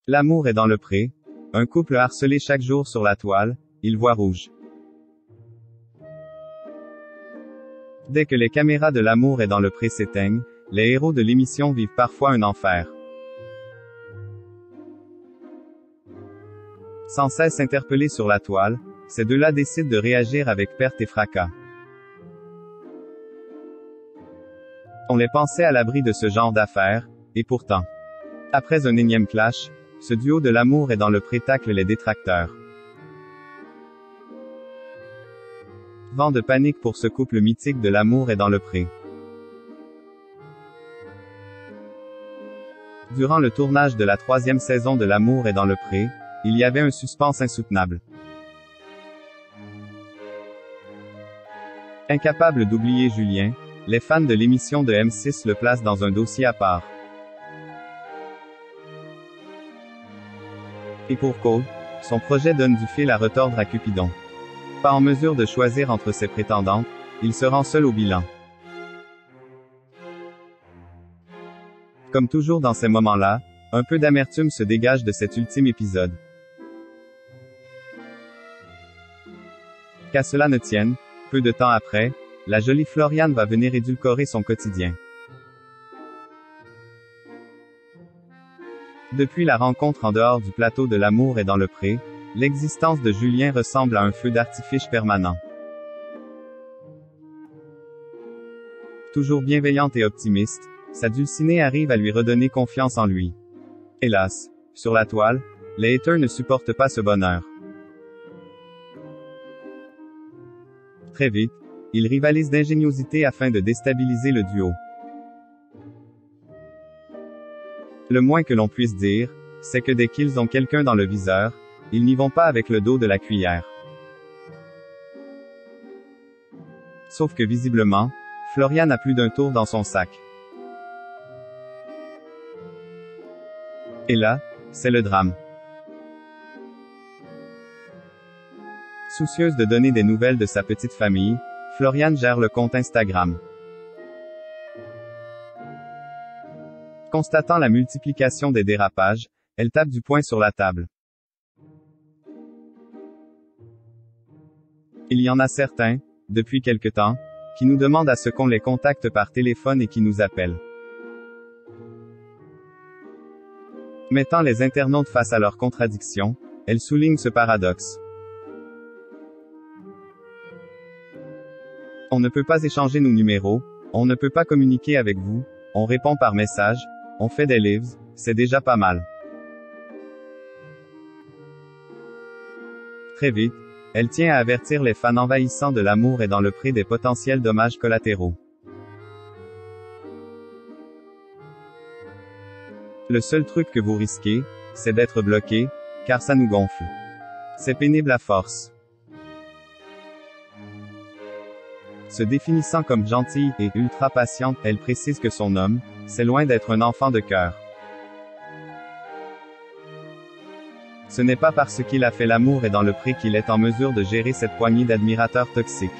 L'amour est dans le pré. Un couple harcelé chaque jour sur la toile, il voit rouge. Dès que les caméras de l'amour est dans le pré s'éteignent, les héros de l'émission vivent parfois un enfer. Sans cesse interpellés sur la toile, ces deux-là décident de réagir avec perte et fracas. On les pensait à l'abri de ce genre d'affaires, et pourtant. Après un énième clash, ce duo de l'amour est dans le pré tacle les détracteurs. Vent de panique pour ce couple mythique de l'amour est dans le pré. Durant le tournage de la 3e saison de l'amour est dans le pré, il y avait un suspense insoutenable. Incapables d'oublier Julien, les fans de l'émission de M6 le placent dans un dossier à part. Et pour cause, son projet donne du fil à retordre à Cupidon. Pas en mesure de choisir entre ses prétendantes, il se rend seul au bilan. Comme toujours dans ces moments-là, un peu d'amertume se dégage de cet ultime épisode. Qu'à cela ne tienne, peu de temps après, la jolie Floriane va venir édulcorer son quotidien. Depuis la rencontre en dehors du plateau de l'amour et dans le pré, l'existence de Julien ressemble à un feu d'artifice permanent. Toujours bienveillante et optimiste, sa dulcinée arrive à lui redonner confiance en lui. Hélas, sur la toile, les haters ne supportent pas ce bonheur. Très vite, ils rivalisent d'ingéniosité afin de déstabiliser le duo. Le moins que l'on puisse dire, c'est que dès qu'ils ont quelqu'un dans le viseur, ils n'y vont pas avec le dos de la cuillère. Sauf que visiblement, Floriane a plus d'un tour dans son sac. Et là, c'est le drame. Soucieuse de donner des nouvelles de sa petite famille, Floriane gère le compte Instagram. Constatant la multiplication des dérapages, elle tape du poing sur la table. Il y en a certains, depuis quelque temps, qui nous demandent à ce qu'on les contacte par téléphone et qui nous appellent. Mettant les internautes face à leurs contradictions, elle souligne ce paradoxe. On ne peut pas échanger nos numéros, on ne peut pas communiquer avec vous, on répond par message, on fait des lives, c'est déjà pas mal. Très vite, elle tient à avertir les fans envahissants de l'amour et dans le pré des potentiels dommages collatéraux. Le seul truc que vous risquez, c'est d'être bloqué, car ça nous gonfle. C'est pénible à force. Se définissant comme gentille et ultra patiente, elle précise que son homme, c'est loin d'être un enfant de cœur. Ce n'est pas parce qu'il a fait l'amour et dans le pré qu'il est en mesure de gérer cette poignée d'admirateurs toxiques.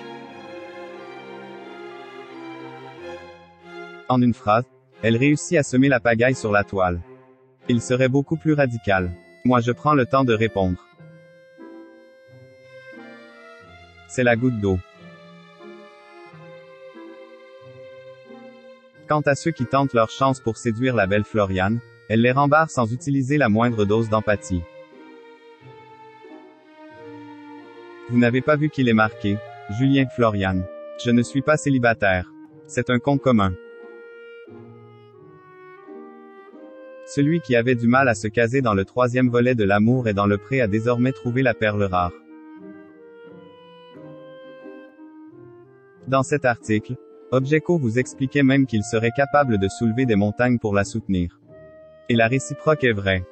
En une phrase, elle réussit à semer la pagaille sur la toile. Il serait beaucoup plus radical. Moi je prends le temps de répondre. C'est la goutte d'eau. Quant à ceux qui tentent leur chance pour séduire la belle Floriane, elle les rembarre sans utiliser la moindre dose d'empathie. Vous n'avez pas vu qu'il est marqué, Julien Floriane. Je ne suis pas célibataire. C'est un compte commun. Celui qui avait du mal à se caser dans le 3e volet de l'amour et dans le pré a désormais trouvé la perle rare. Dans cet article, Objeco vous expliquait même qu'il serait capable de soulever des montagnes pour la soutenir. Et la réciproque est vraie.